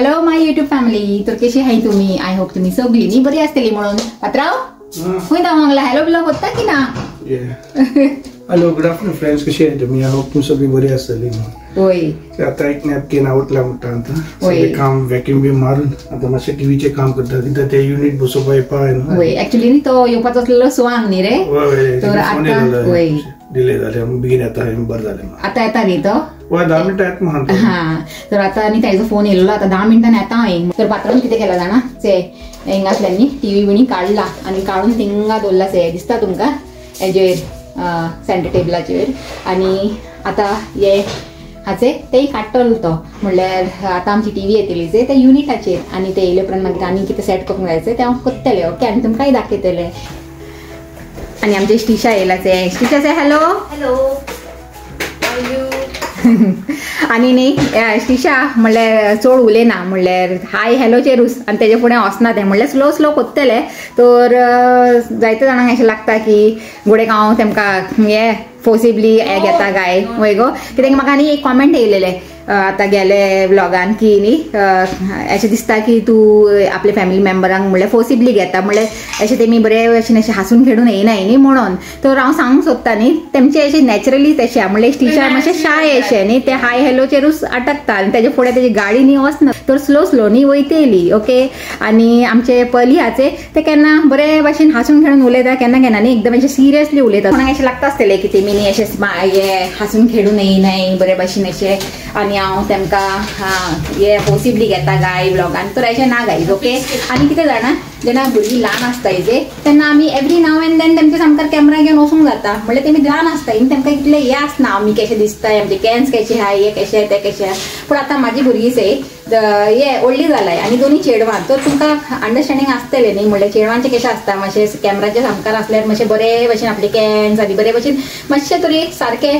Hello my YouTube family. तर कशी आहे तुम्ही? आय होप तुम्ही सगळी बरी असतली. म्हणून पात्राव होय ना मंगला हॅलो ब्लॉग होता की ना. हॅलो गुड आफ्टरनून फ्रेंड्स, कशी आहे तुम्ही? आय होप तुम्ही सगळी बरी असतली. होय आता एक नॅपकिन आवडला म्हणता आता सगळे काम वॅक्यूम बी मारून आता मातशे टीव्हीचे काम करतात. तिथं ते युनिट बसोवपाक पाय ना. होय ऍक्च्युअली तो येवपाचो असलेलो स्वांग न्ही रे. तर आता होय डिले झाले बेगीन येता बरं झालं. आता येता न्ही तो 10 मिनिटं येत म्हणतो. हा तर आता आनी ताजो फोन येयलो. आता 10 मिनिटांनी येता हांवें. तर पात्रान कितें केला जाणा ते हिंगातल्यांनी टीव्ही बिणी काढला आणि काढून थिंगा दवरला से दिसता तुमकां हेजेर सेंटर टेबलाचेर. आणि आता हे हाचे तेय काडटलो तो म्हणल्यार आता आमची टीव्ही येतली जे ते युनिटाचेर आणि ते येयले उपरांत मागीर आनी कितें सेट करूंक जायचे ते हांव करतलें. ओके आनी तुमकांय दाखयतलें. आणि आमचे स्टिशा येयलाचे. स्टिशा से हॅलो हॅलो आणि न्ही स्टिशा म्हणल्यार चड उलयना म्हणल्यार हाय हॅलोचेरूच आणि तेजे फुडें वचना तें म्हणल्यार स्लो स्लो कोत्तले. तर जायते जाणांक अशें लागता की गुडेक हांव तेमकां हे फोर्सिबली घेता काय वय गो. कित्याक म्हाका आनी एक कॉमेंट येयलेले आता गेले व्लॉगान की न्ही अशें दिसता की तूं आपले फॅमिली मेंबरांक म्हणल्यार फोर्सिबली घेता म्हणल्यार अशें तेमी बरे अशें अशें हांसून खेळून येयनाय न्ही म्हणून. तर हांव सांगूंक सोदता न्ही तेमचे अशें नॅचरली तशें म्हणल्यार टिचर मातशें शाय अशें न्ही ते हाय हॅलोचेरूच अटकता आनी तेजे फुडें तेजी गाडी न्ही वचना. तर स्लो स्लो न्ही वयतली. ओके आनी आमचे पली हाचे ते केन्ना बरे भाशेन हांसून खेळून उलयता केन्ना केन्ना न्ही एकदम अशें सिरियसली उलयता. कोणाक अशें लागता आसतलें की तेमी न्ही अशें हे हांसून खेळून येयनाय बरे भाशेन अशें आनी हांव तेमकां हे फोर्सिबली घेता गाय ब्लॉगान. तर अशें ना गायज. ओके आनी कितें जाणा जेन्ना भुरगीं ल्हान आसता हेजे तेन्ना आमी एवरी नाव एंड देन तेमचे सामको कॅमेरा घेवन वचूंक जाता. म्हणल्यार तेमी ल्हान आसता तेमकां इतलें हें आसना आमी कशें दिसताय आमचे कॅन्स कशे आहाय हे कशें ते कशें. पूण आतां म्हाजी भुरगीं से हे व्हडली जालाय आनी दोनी चेडवां. तर तुमकां अंडरस्टँडींग आसतलें न्ही म्हणल्यार चेडवांचें कशें आसता मातशें कॅमेराच्या सामकार आसल्यार मातशें बरे भशेन आपले कॅन्स आनी बरे भशेन मातशें तरी सारकें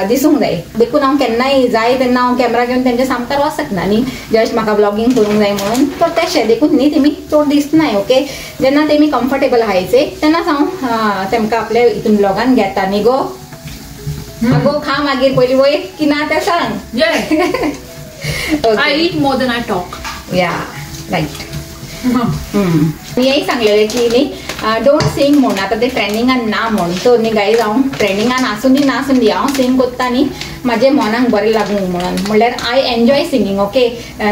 दिसूंक जाय. देखून हांव केन्नाय जाय तेन्ना हांव कॅमेरा घेवन तेंच्या सामकार वचना न्ही जस्ट म्हाका ब्लॉगिंग करूंक जाय म्हणून. तर तशें देखून न्ही तेमी चड दिसनाय. ओके जेन्ना तेमी कम्फर्टेबल आहायचे तेन्नाच हांव तेमकां आपल्या हितून ब्लॉगान घेता न्ही गो. गो खा मागीर पयलीं वय की ना तें सांग. I eat more than I talk. या राईट. हेंय सांगलेलें की न्ही डोंट सिंग म्हणून आता ते ट्रेंडिंगान ना म्हणून. तो न्ही गायज हांव ट्रेंडिंगान आसून दी नासून दी हांव सिंग कोत्ता न्ही म्हाजे मनाक बरें लागूंक म्हणून. म्हणल्यार आय एन्जॉय सिंगींग. ओके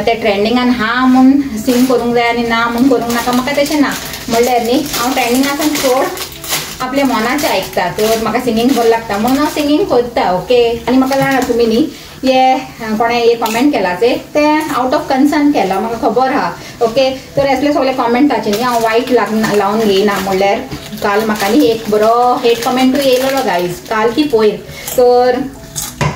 ते ट्रेंडिंगान हा म्हणून सिंग करूंक जाय आनी ना म्हणून करूंक नाका म्हाका तशें ना. म्हणल्यार न्ही हांव ट्रेंडिंगासान चड आपल्या मनाचें आयकता. तर म्हाका सिंगींग बरें लागता म्हणून हांव सिंगींग करता. ओके आनी म्हाका जाणा तुमी न्ही हे कोणें हे कॉमेंट केलाचे ते आउट ऑफ कन्सर्न केला म्हाका खबर आहा. ओके तर असले सगळे कॉमेंटाचे न्ही हांव वायट लावन घेयना. म्हणल्यार काल म्हाका न्ही एक बरो हेट कॉमेंटूय येयलो गायज काल की पयर. तर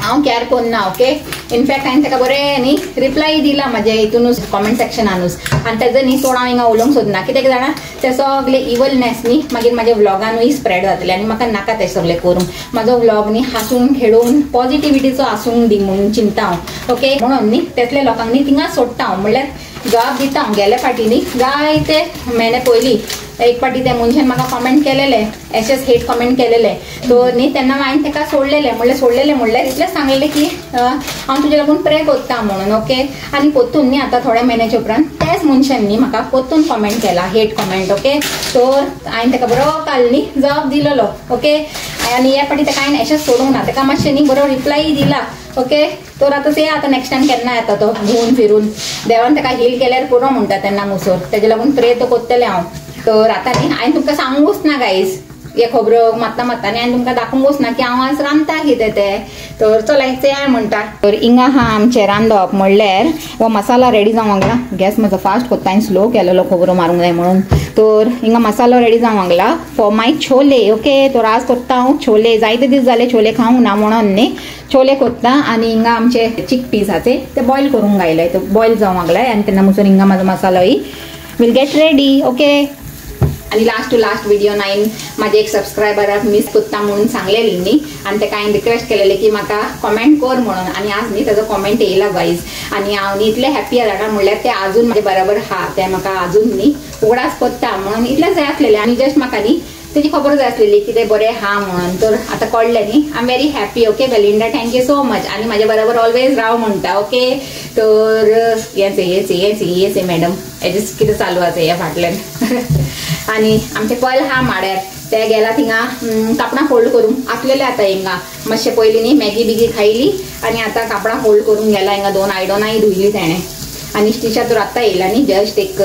हांव केअर करना. ओके इनफॅक्ट हांवें ताका बरें न्ही रिप्लाय दिला म्हाजे हितूनूच कॉमेंट सेक्शनानूच. आनी तेजो न्ही चड हांव हिंगा उलोवंक सोदना कित्याक जाणा ते सगळे इवलनेस न्ही मागीर म्हाज्या व्लॉगानूय स्प्रेड जातले आनी म्हाका नाका ते सगळे करूंक. म्हाजो व्लॉग न्ही हांसून खेळून पॉझिटिव्हिटीचो आसूंक दी म्हणून चिंता हांव. ओके म्हणून न्ही तेसले लोकांक न्ही थिंगा सोडटा हांव. म्हणल्यार जवाब दिता हांव. गेल्या फाटी न्ही जायते म्हयने पयलीं एक फाटी त्या मनशान म्हाका कॉमेंट केलेले अशेंच हेट कॉमेंट केलेले. तर न्ही तेन्ना हांवें ताका सोडलेले म्हणल्यार इतलें सांगलेलें की हांव तुजे लागून प्रे कोत्ता म्हणून. ओके आनी पोत्तून न्ही आतां थोड्या म्हयन्याच्या उपरांत त्याच मनशान न्ही म्हाका पोत्तून कॉमेंट केला हेट कॉमेंट. ओके तर हांवें ताका बरो काल न्ही जवाब दिलेलो. ओके आनी ह्या फाटी ताका हांवें अशेंच सोडूंक ना ताका मातशें न्ही बरो रिप्लाय दिला. ओके तर आतां ते आतां नेक्स्ट टायम केन्ना येता तो घुवन फिरून देवान ताका हील केल्यार पुरो म्हणटा तेन्ना मुसोर तेजे लागून प्रे तो कोत्तलें हांव. तर आतां न्ही हांवें तुमकां सांगूंकच ना गायज हे खबरो मात्ता मात्तांनी हांवें तुमकां दाखोवंकच ना की हांव आज रांदता कितें तें. तर चल ते हांवें म्हणटा. तर हिंगा हा आमचें रांदप म्हणल्यार हो मसाला रेडी जावंक लागला. गॅस म्हजो फास्ट कोत्ता हांवें स्लो केलेलो खबरो मारूंक जाय म्हणून. तर हिंगा मसालो रेडी जावंक लागला फॉर माय छोले. ओके तर आज कोत्ता हांव छोले. जायते दीस जाले छोले खावंक ना म्हणून न्ही छोले कोत्ता. आनी हिंगा आमचे चिक पीस आहाचे ते बॉयल करूंक गायले. तो बॉयल जावंक लागलाय आनी तेन्ना मुसून हिंगा म्हाजो मसालोय विल गेट रेडी. ओके आणि लास्ट टू लास्ट व्हिडिओ हांवें म्हाजे एक सबस्क्रायबराक मिस कोत्ता म्हणून सांगलेली न्ही आनी ताका हांवें रिक्वेस्ट केलेली की म्हाका कॉमेंट कर म्हणून. आनी आज न्ही ताजो कॉमेंट येयला गायज आनी हांव न्ही इतलें हॅप्पी जाणा. म्हणल्यार ते आजून म्हाजे बरोबर हा ते म्हाका आजून न्ही उगडास कोत्ता म्हणून इतलेंच जाय आसलेलें. आनी जस्ट म्हाका न्ही तेजी खबर जाय आसलेली कितें बरें हा म्हणून. तर आतां कळलें न्ही. I am very happy. Okay Belinda, thank you so much. आनी म्हाज्या बरोबर ऑलवेज राव म्हणटा. ओके तर येस मॅडम हेजें कितें चालू आसा ह्या फाटल्यान. आनी आमचे पयल हा माड्यार ते गेला थिंगा कापडां फोल्ड करून आसलेले आतां हिंगा मातशें पयलीं न्ही मॅगी बिगी खायली आनी आतां कापडां फोल्ड करून गेला हिंगा 2 आयदनांय धुयली ताणें. आनी स्टिशा तर आत्तां येयला न्ही जस्ट एक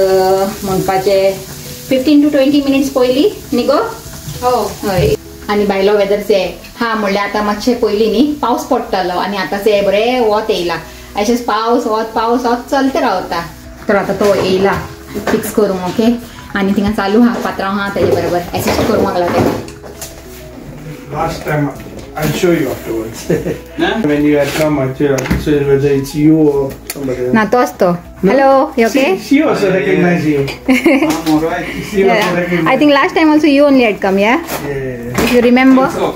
म्हणपाचें 15 to 20 मिनिट्स पयलीं न्ही गो. हय. आनी भायलो वेदर से हा म्हणल्यार आतां मातशें पयलीं न्ही पावस पडटालो आनी आतां से बरें वत येयला. अशेंच पावस वत चलते रावता. तर आतां तो येयला फिक्स करूंक. ओके आनी थिंगा चालू हा पात्रांव हा तेजे बरोबर एसिस्ट करूंक लागला तेका. Last time I'll show you afterwards. When you had come, I'll show you whether it's you or somebody else. ना तोच तो. Hello, you okay? She also recognized you. I'm alright. She also recognized. I think last time also you only had come, yeah? Yeah. If you remember. So,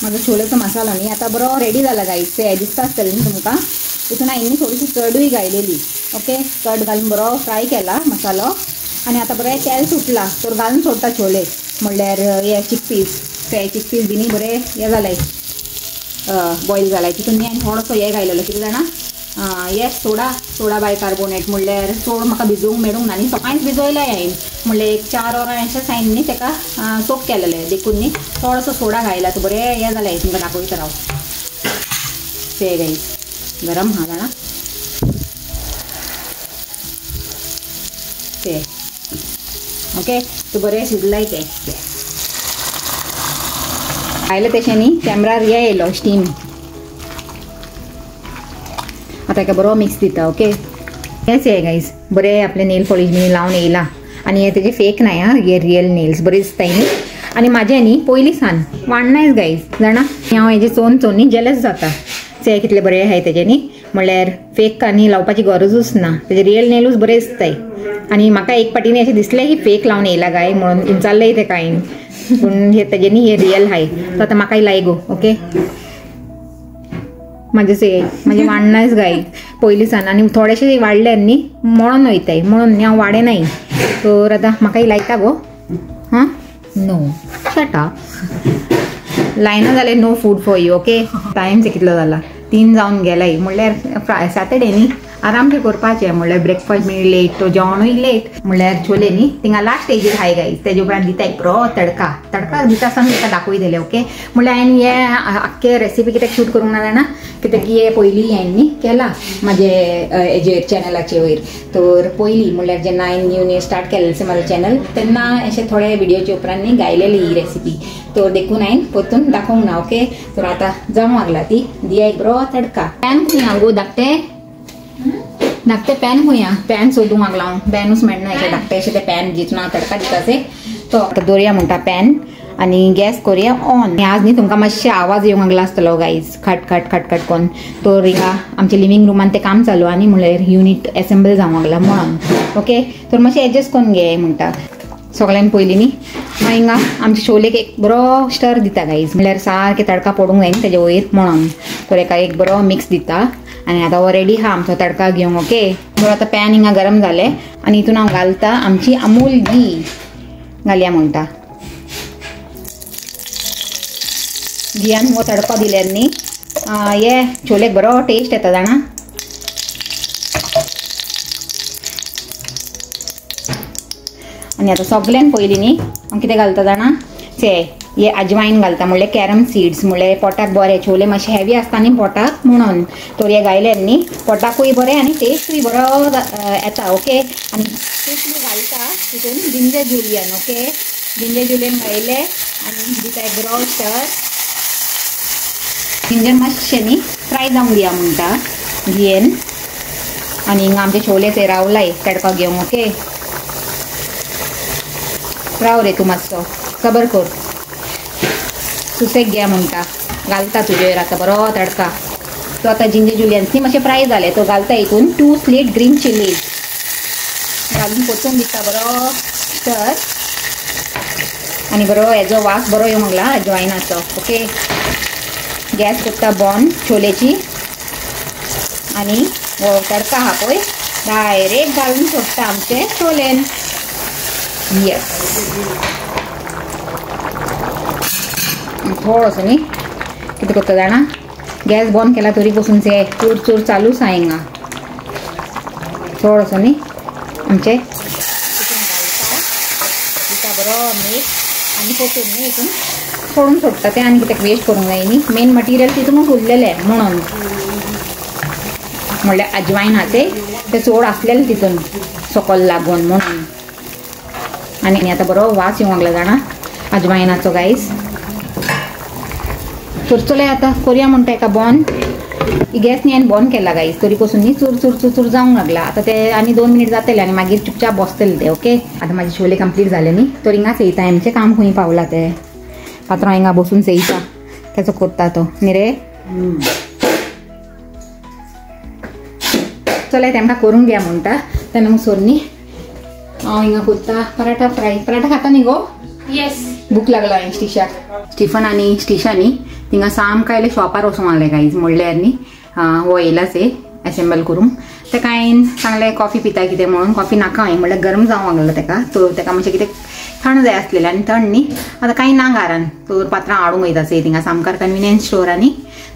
माझा छोलेचो मसालो न्ही आता बरो ready जाला guys. ते दिसता आसतलें न्ही तुमकां. तितून हांवें थोडीशी चडूय घायलेली. ओके चड घालून बरो फ्राय केला मसालो आनी आतां बरें तेल सुटला तर घालून सोडटा छोले म्हणल्यार हे चिकपीस ते चिकपीस बिनी बरें हे जालाय बॉयल जालाय. तितून हांवें थोडोसो हे घायलेलो कितें जाणा हे सोडा बायकार्बोनेट म्हणल्यार सोड म्हाका भिजोवंक मेळूंक ना न्ही. सकाळींच भिजोयलाय हांवें म्हणल्यार एक 4 वरां अशें हांवें न्ही तेका सोक केलेलें देखून न्ही थोडोसो सोडा घायला तो बरें हे जालें तुमकां दाखयता राव. ते गायस गरम हा जाणा ते ओके तो बरें शिजलाय ते आयलें तशें न्ही कॅमेरार हे येयलो स्टीम. आतां हेका बरो मिक्स दिता. ओके हेच हे गायज बरें आपले नेल पॉलिश बी लावन येयला आनी हे तेजे फेक नाय हा हे रियल नेल्स बरे दिसताय न्ही. आनी म्हाजें न्ही पयलीं सान वाडनायच गायज जाणा हांव हेजे चोवन न्ही जेलस जाता. ते कितले बरे आहाय तेजे न्ही म्हणल्यार फेक आनी लावपाची गरजूच ना तेजे रियल नेलूच बरे दिसताय. आनी म्हाका एक पाटीनी अशें दिसलें की फेक लावन येयला गाय म्हणून विचारलंय ते कांय पूण हे तेजे न्ही हे रियल हाय. तर आतां म्हाकाय लाय गो. ओके म्हाजे वाडनायच गाय पयलीं सान आनी थोडेशे वाडले न्ही मळोन वयताय म्हणून न्ही हांव वाडे तर आतां म्हाकाय लायता गो. हां नो शट अप लायना जाल्यार no food for you. Okay time कितलो जाला 3 जावन गेलाय म्हणल्यार सॅटर्डे न्ही आरामशें करपाचें म्हणल्यार ब्रेकफास्ट बी लेट तो जेवणूय लेट म्हणल्यार छोले न्ही थिंगा लास्ट स्टेजीर हाय गायज तेजे उपरांत दिता एक बरो तडका दिता आसतना ताका दाखोय दिलें. ओके म्हणल्यार हांवें हे आख्खे रेसिपी कित्याक शूट करूंक ना जाणा कित्याक हे पयलीं हांवें न्ही केला म्हाजे हेजेर चॅनलाचे वयर. तर पयलीं म्हणल्यार जेन्ना हांवें न्यू स्टार्ट केलेलें म्हाजें चॅनल तेन्ना अशें थोडे विडियोचे उपरांत न्ही गायलेली ही रेसिपी तर देखून हांवें परतून दाखोवंक ना. ओके तर आतां जावंक लागला ती दिया एक बरो तडका. पॅन खंय गो धाकटे पॅन खंय पॅन सोदूंक लागला हांव पॅनूच मेळना अशें धाकटे अशें ते पॅन जितून हांव तडका दिताचे तो आतां दवरया म्हणटा पॅन आनी गॅस करुया ऑन. आज न्ही तुमकां मातशें आवाज येवंक लागला आसतलो गायज खट करून तर हिंगा आमच्या लिव्हिंग रुमान ते काम चालू आनी म्हणल्यार युनिट एसेंबल जावंक लागला म्हणून. ओके तर मातशें एडजस्ट करून घे म्हणटा सगळ्यान पयलीं न्ही मागीर हिंगा आमच्या छोलेक एक बरो स्टर दिता गायज म्हणल्यार सारकें तडका पडूंक जाय तेजे वयर म्हणून. तर हेका एक बरो मिक्स दिता आनी आतां हो रेडी हा आमचो तडका घेवंक. ओके बरो आतां पॅन हिंगा गरम जालें आनी हितून हांव घालता आमची अमूल घी घालया म्हणटा. घियान हो तडको दिल्यार न्ही हे छोलेक बरो टेस्ट येता जाणा. आनी आतां सगळ्यान पयलीं न्ही हांव कितें घालता जाणा हे अजवायन घालता म्हणल्यार कॅरम सीड्स म्हणल्यार पोटाक बरें छोले मातशे हेवी आसता न्ही पोटाक म्हणून. तर हे घायल्यार न्ही पोटाकूय बरें आनी टेस्टूय बरो येता. ओके आनी टेस्ट बी घालता तितून ginger julienne. Okay ginger julienne घायले आनी दिता एक बरो स्टर. जिंजर मातशें न्ही फ्राय जावंक दिया म्हणटा घियेन आनी हिंगा आमचे छोले ते रावलाय तडका घेवंक. ओके राव रे तूं मातसो सबर कर सुसेक घे म्हणटा घालता तुजेर आतां बरो तडका. तो आतां जिंजर जुलियन्स न्ही मातशें फ्राय जालें तो घालता हितून 2 स्लीट ग्रीन चिली घालून परतून दिता बरो स्टर आनी बरो हेजो वास बरो येवंक लागला अजवायनाचो. ओके गॅस करता बॉन छोलेची आनी हो तडका हा पळय डायरेक्ट घालून सोडटा आमचे छोलेन. येस थोडंसं न्ही कितें करता जाणा गॅस बंद केला तरी पासून ते चूर चूर चालूच आहे हिंगा थोडंसं न्ही आमचे बरो मीठ आनी पोटून न्ही हितून सोडून सोडटा तें आनी कित्याक वेस्ट करूंक जाय न्ही मेन मटिरियल तितूनच उरलेलें म्हणून म्हणल्यार अजवायन आहा ते चोड आसलेलें तितून सकल लागून म्हणून आनी आतां बरो वास येवंक लागला जाणा अजवायनाचो गायज करचोले आतां करया म्हणटा एका बंद गॅस न्ही हांवें बंद केला गायज तरी पासून न्ही चूर चूर चूर चूर जावंक लागला आतां ते आनी 2 मिनीट जातले आनी मागीर चुपचाप बसतले ते ओके आतां म्हाजे छोले कंप्लीट जाले न्ही तो हिंगा चेयता हेंचें काम खंय पावला ते पात्रांव हिंगा बसून चेयता तेचो करता तो न्ही रे चले तेमकां करूंक घ्या म्हणटा तेन्ना मुसोर न्ही हांव हिंगा करता पराठा फ्राय पराठा खाता न्ही गो येस भूक लागला हांवें स्टिफन आनी स्टिशा न्ही थिंगा सामका इल्ले शॉपार वचूंक लागले गायज म्हणल्यार न्ही हो येयलाच एसेंबल करूंक तेका हांवें सांगलें कॉफी पिता कितें म्हणून कॉफी नाका हांवें म्हणल्यार गरम जावंक लागलो तेका तो तेका मातशें कितें थंड जाय आसलेलें आनी थंड न्ही आतां कांय ना घरान तो पात्रां हाडूंक वयताचे थिंगा सामकार कन्विनियन्स स्टोरांनी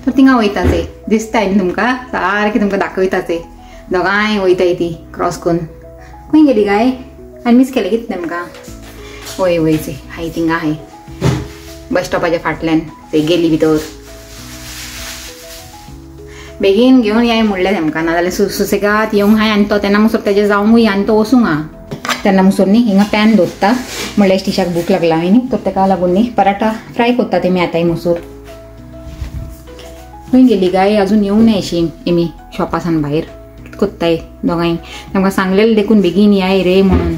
तर थिंगा वयताचे दिसता न्ही तुमकां सारकें तुमकां दाखयताचे दोगांय वयताय ती क्रॉस करून खंय गेली गाय हांवें मिस केलें कितें तेमकां वय वयचे हाय थिंगा हाय बस स्टॉपाच्या फाटल्यान ते गेली भितर बेगीन घेवन या म्हणलें तेमकां नाजाल्यार सुसेगाद येवंक हाय आनी तो तेन्ना मुसोर तेजे जावंकूय आनी तो वसूंक हा तेन्ना मुसोर न्ही हिंगा पॅन दवरता म्हणल्यार स्टिशाक भूक लागला हांवें न्ही तर तेका लागून न्ही पराठा फ्राय करता तेमी आतांय मुसोर खंय गेली गाय अजून येवंक ना अशी एमी शॉपासान भायर कोत्ताय दोगांय तेमकां सांगलेलें देखून बेगीन याय रे म्हणून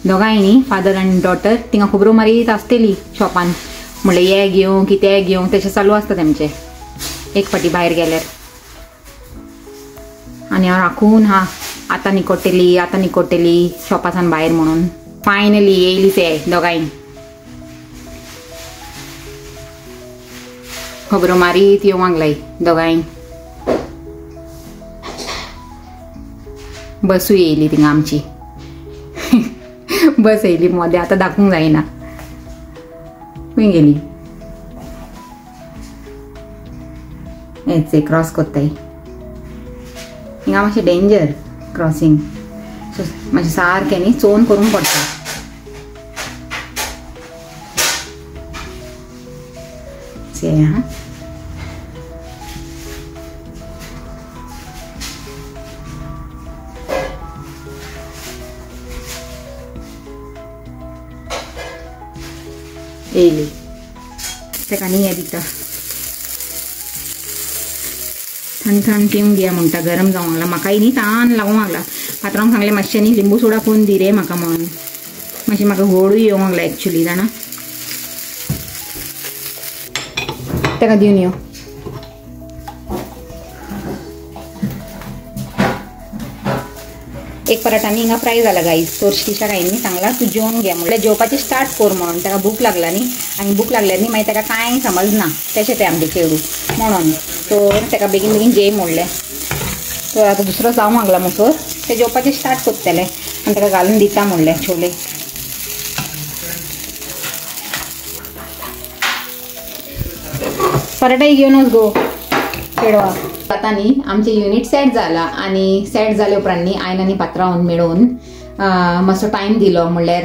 दोगांय न्ही फादर आनी डॉटर थिंगा खबरो मारीत आसतली शॉपान म्हणल्यार हे घेवं कितें घेवं तशें चालू आसता तेमचें एक फाटी भायर गेल्यार आनी हांव राखून हा आतां निकोटेली शॉपासान भायर म्हणून फायनली येयली ते दोगांय खबरो मारीत येवंक लाय दोगांय बसूय येयली थिंगा आमची बस येयली मोदें आतां दाखोवंक जायना खंय गेली हेच क्रॉस कोत्ताय हिंगा मातशें डेंजर क्रॉसींग सो मातशें सारकें न्ही चोवन करूंक पडटा हा येयली तेका न्ही हें दिता थंड थंड पिवंक दिया म्हणटा गरम जावंक लागला म्हाकाय न्ही तान लागूंक लागला पात्रांक सांगलें मातशें न्ही लिंबू सोडा करून दी रे म्हाका म्हणून मातशें म्हाका हळूय येवंक लागला एक्चुली जाणा तेका दिवन यो एक पराठा न्ही हिंगा फ्राय जाला गायज तर स्टिशाक हांवें न्ही सांगला तूं जेवून घे म्हणल्यार जेवपाचें स्टार्ट कर म्हणून तेका भूक लागला न्ही आनी भूक लागल्यार न्ही मागीर तेका कांय समजना तशें तें आमचें चेडूं म्हणून तर तेका बेगीन बेगीन जेय म्हणलें तर आतां दुसरो जावंक लागला मुसोर तें जेवपाचें स्टार्ट करतलें आनी तेका घालून दिता म्हणलें छोले पराठाय घेवनच गो चेडवा आतां न्ही आमचें युनीट सेट जाला आनी सेट जाले उपरांत न्ही हांवें आनी पात्रांवन मेळून मातसो टायम दिलो म्हणल्यार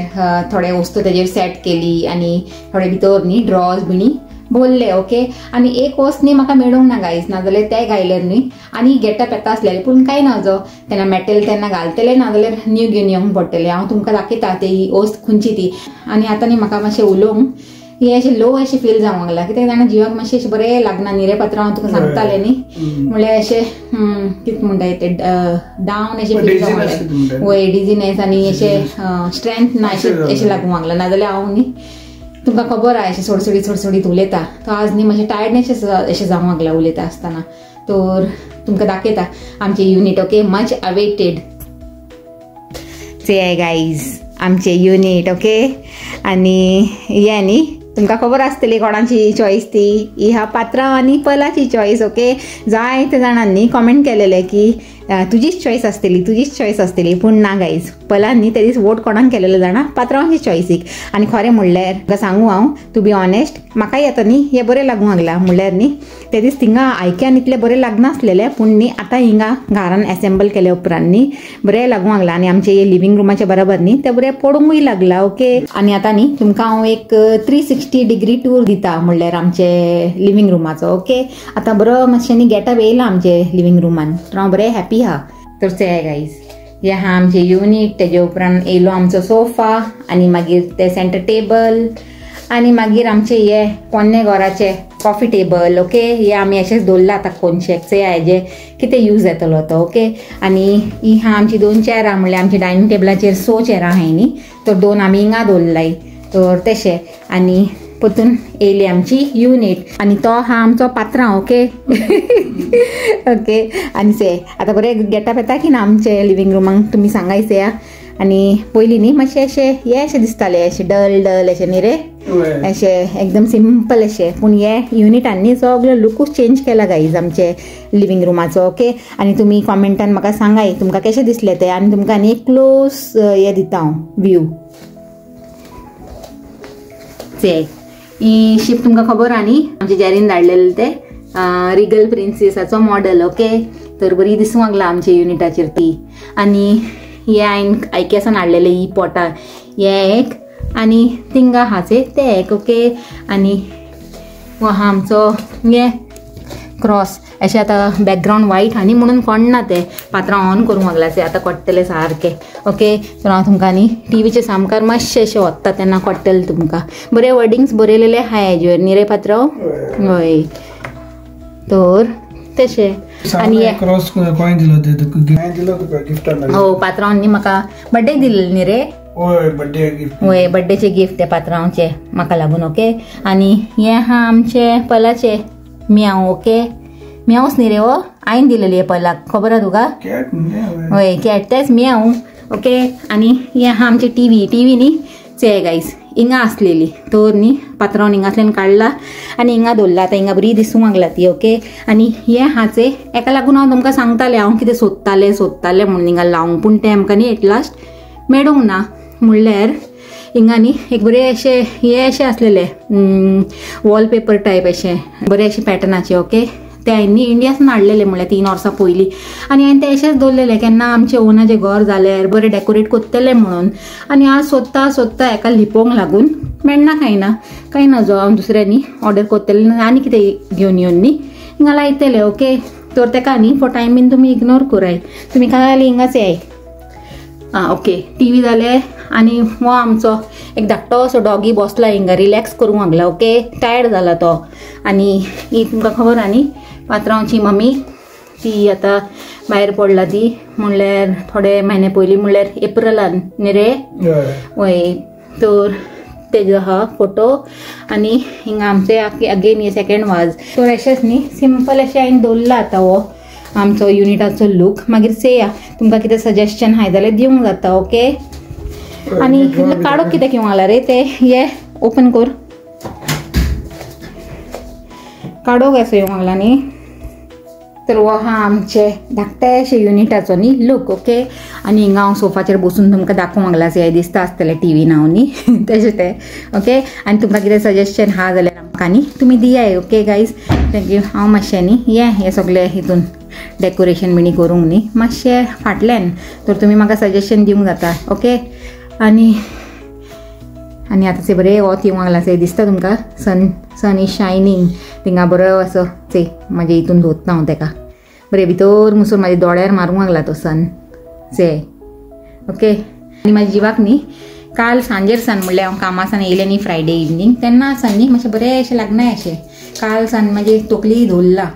थोडे वस्तू तेजेर सेट केली आनी थोडे भितर न्ही ड्रॉज बिणी भरले ओके आनी एक वस्त न्ही म्हाका मेळूंक ना गायज नाजाल्यार ते घायल्यार न्ही आनी गेटअप येता आसलेले पूण कांय नजो तेन्ना मेळटलें तेन्ना घालतलें नाजाल्यार न्यू घेवन येवंक पडटलें हांव तुमकां दाखयता ती वस्त खंयची ती आनी आतां न्ही म्हाका मातशें उलोवंक हे अशें लो अशें फील जावंक लागला कित्याक जाणा जिवाक मातशें अशें बरें लागना न्ही रे पात्रांव हांव तुका सांगतालें न्ही म्हणल्यार अशें कितें म्हणटाय तें डावन अशें फील जावंक लागलें वय डिझीनेस आनी अशें स्ट्रेंथ ना अशें लागूंक लागला नाजाल्यार हांव न्ही तुमकां खबर आहा अशें सोडसोडीत उलयता तो आज न्ही मातशें टायर्डनेस अशें जावंक लागला उलयता आसतना तर तुमकां दाखयता आमचें युनीट ओके मच अवेटेड से गायज आमचें युनीट ओके आनी हे न्ही तुमकां खबर आसतली कोणाची चॉयस ती ही हा पात्रांव आनी पलाची चॉयस ओके जायते जाणांनी कमेंट केलेले की तुजीच चॉईस आसतली पूण ना गायज पला न्ही ते दीस वोट कोणाक केलेलो जाणा पात्रांवाची चॉयसीक आनी खरें म्हणल्यार तुका सांगू हांव टू बी ऑनेस्ट म्हाकाय आतां न्ही हे बरें लागूंक लागला म्हणल्यार न्ही ते दीस थिंगा आयक्यान इतले बरें लागनासलेले पूण न्ही आतां हिंगा घरान एसेंबल केले उपरांत न्ही बरें लागूंक लागला आनी आमचे हे लिव्हिंग रूमाचे बरोबर न्ही ते बरें पडूंकूय लागला ओके आनी आतां न्ही तुमकां हांव एक 360 डिग्री टूर दिता म्हणल्यार आमचे लिव्हिंग रूमाचो ओके आतां बरो मातशें न्ही गेटअप येयला आमचे लिव्हिंग रूमान तर हांव बरें हॅपी आहा तर ते गायज हे आहा आमचे युनीट तेजे उपरांत येयलो आमचो सोफा आनी मागीर ते सेंटर टेबल आनी मागीर आमचे हे पोन्ने घराचे कॉफी टेबल ओके हे आमी अशेंच दवरला आतां कोनशेकचे हेजे कितें यूज येतलो तो ओके आनी ही हा आमची 2 चेरां म्हणल्यार आमच्या डायनिंग टेबलाचेर 6 चेरां आहाय न्ही तर 2 आमी हिंगा दवरलाय तर तशें आनी परतून येयली आमची युनीट आनी तो हा आमचो पात्रांव ओके ओके आनी से आतां बरें गेटअप येता की ना आमचे लिव्हिंग रूमाक तुमी सांगाय से आनी पयलीं न्ही मातशें अशें हे अशें दिसतालें अशें डल अशें न्ही रे अशें एकदम सिंपल अशें पूण हे युनिटांनी सगळो लुकूच चेंज केला गायज आमचे लिव्हिंग रूमाचो ओके आनी तुमी कॉमेंटान म्हाका सांगाय तुमकां कशें दिसलें तें आनी तुमकां न्ही क्लोज हे दिता हांव व्यू से ही शीप तुमकां खबर आहा न्ही आमचे जेरीन धाडलेले ते रिगल प्रिन्सेसाचो मॉडल ओके तर बरी दिसूंक लागला आमच्या युनिटाचेर ती आनी हे हांवें आयकेसान हाडलेले ही पोटां हे एक आनी थिंगा हाचे ते एक ओके आनी हो हा आमचो हे क्रॉस अशें आतां बॅकग्रावंड वायट आहा न्ही म्हणून कोणना ते पात्रां ऑन करूंक लागला ते आतां कोट्टले सारके ओके तर हांव तुमकां न्ही टीव्हीचे सामकार मातशें अशें वत्ता तेन्ना कोट्टले तुमकां बरे वर्डिंग्स बरयलेले आहाय हेजेर न्ही रे पात्रांव हय तर तशें आनी क्रॉस कॉइन दिलो तुका गिफ्टान हो पात्रांव न्ही म्हाका बर्थडे दिल्लें न्ही रे होय बर्थडे गिफ्ट होय बर्थडेचे गिफ्ट ते पात्रांवचे म्हाका लागून ओके आनी हे हा आमचे पलाचे म्याव ओके म्यावच न्ही रे हो हांवें दिलेली हे पलाक खबर आहा तुका होय कॅट तेच म्याव ओके आनी हे हा आमचे टीव्ही न्ही चे गायज हिंगा आसलेली तर न्ही पात्रांवन हिंगातल्यान काडला आनी हिंगा दवरला आतां हिंगा बरी दिसूंक लागला ती ओके आनी हे हाचे एका लागून हांव तुमकां सांगतालें हांव कितें सोदतालें म्हणून हिंगा लावंक पूण तें आमकां न्ही एट लास्ट मेळूंक ना म्हणल्यार हिंगा न्ही एक बरें अशें हे अशें आसलेले वॉलपेपर टायप अशें बरें अशें पॅटर्नाचे ओके ते हांवें न्ही इंडियासून हाडलेले म्हणल्यार 3 वर्सां पयलीं आनी हांवें ते अशेंच दवरलेले केन्ना आमचे ओनाचें घर जाल्यार बरें डेकोरेट करतलें म्हणून आनी हांव सोदता हेका लिपोवंक लागून मेळना कांय ना जो हांव दुसऱ्यांनी ऑर्डर करतलें आनी कितें घेवन येवन न्ही हिंगा लायतले ओके तर तेका न्ही फॉर टायम बीन तुमी इग्नोर कराय तुमी खाली हिंगाच येय ओके टीव्ही जाले आनी हो आमचो एक धाकटो असो डॉगी बसला हिंगा रिलॅक्स करूंक लागला ओके टायर्ड जाला तो आनी ही तुमकां खबर आहा न्ही पात्रांवची मम्मी ती आतां भायर पडला ती म्हणल्यार थोडे म्हयने पयलीं म्हणल्यार एप्रिलान न्ही रे वय तर तेजो हा फोटो आनी हिंगा आमचे अगेन हे सेकंड वाज तर अशेंच न्ही सिंपल अशें हांवें दवरला आतां हो आमचो युनिटाचो लूक मागीर चेया तुमकां कितें सजेशन हाय जाल्यार दिवंक जाता ओके आनी काडूंक कितें घेवंक लागला रे ते हे ओपन कर काडोक असो येवंक लागला न्ही तर हो हा आमचे धाकटेशे युनिटाचो न्ही लूक ओके आनी हिंगा हांव सोफाचेर बसून तुमकां दाखोवंक लागला हे दिसता आसतलें टीव्हीन हांव न्ही तशें तें ओके आनी तुमकां कितें सजेशन हा जाल्यार आमकां न्ही तुमी दियाय ओके गायज थँक्यू हांव मातशें न्ही हे सगळें हितून डेकोरेशन बिणी करूंक न्ही मातशें फाटल्यान तर तुमी म्हाका सजेशन दिवंक जाता ओके आनी आतां ते बरें वत येवंक लागला ते दिसता तुमकां सन इज शायनींग थिंगा बरो असो ते म्हाजे हितून धोत्ता हांव तेका बरें भितर मुसून म्हाज्या दोळ्यार मारूंक लागला तो सन से ओके आनी म्हाज्या जिवाक न्ही काल सांजेर सन म्हणल्यार हांव कामासान येयलें न्ही फ्रायडे इवनींग तेन्ना सन न्ही मातशें बरें अशें लागनाय अशें काल सन म्हाजी तोकली धोल्ला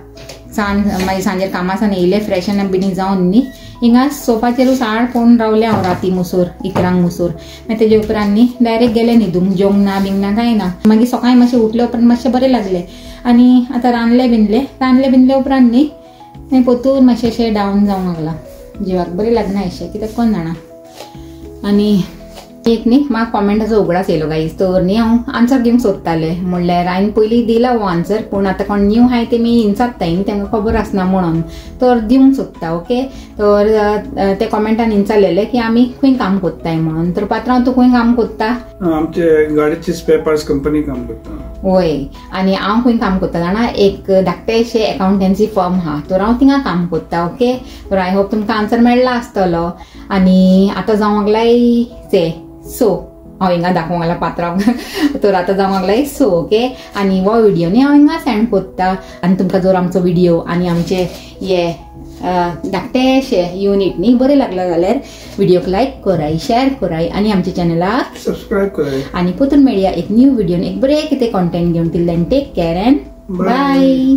मागीर सांजेर कामासान येयलें फ्रेशन अप बिणी जावन न्ही हिंगा सोफाचेरूच आड पळोवन रावलें हांव राती मुसूर इकरांक मुसूर मागीर तेजे उपरांत न्ही डायरेक्ट गेलें न्हिदूंक जेवंक ना बिंगना कांय ना मागीर सकाळीं मातशें उठले उपरांत मातशें बरें लागलें आनी आतां रांदले बिंदले उपरांत न्ही मागीर परतून मातशें अशें डावन जावंक लागलां जिवाक बरें लागना अशें कित्याक कोण जाणा आनी एक न्ही म्हाका कॉमेंटाचो उगडास येयलो गाईज, तर न्ही हांव आन्सर दिवंक सोदताले. म्हणल्यार हांवें पयलीं दिला हो आन्सर, पूण आतां कोण न्यू आहाय तेमी इंचात्ताय न्ही, तेंका खबर आसना म्हणून, तर दिवंक सोदता. ओके, तर ते कॉमेंटान इंचालेले की आमी खंय काम कोत्ताय म्हणून. तर पात्रांव तूं खंय काम कोत्ता? आमचे गाडीची स्पेअर पार्ट्स कंपनी काम करता. होय, आनी हांव खंय काम कोत्ता जाणा, एक धाकटेशे अकाउंटन्सी फर्म आहा, तर हांव थिंगा काम कोत्ता. ओके, तर आय होप तुमकां आन्सर मेळ्ळा आसतलो. आनी आतां जावंक लागलाय सो हांव हिंगा दाखोवंक लागला पात्रांव. तर आतां जावंक लागलाय सो. ओके, आनी हो व्हिडिओ न्ही हांव हिंगा सेंड कोत्ता. आनी तुमकां जर आमचो व्हिडिओ आनी आमचे हे धाकटेशे युनिट न्ही बरें लागला जाल्यार व्हिडिओक लायक कराय, शेअर कराय आनी आमच्या चॅनलाक सबस्क्राईब कराय. आनी परतून मेळया एक न्यू व्हिडिओन एक बरें कितें कॉन्टेंट घेवन. Till then take care and bye.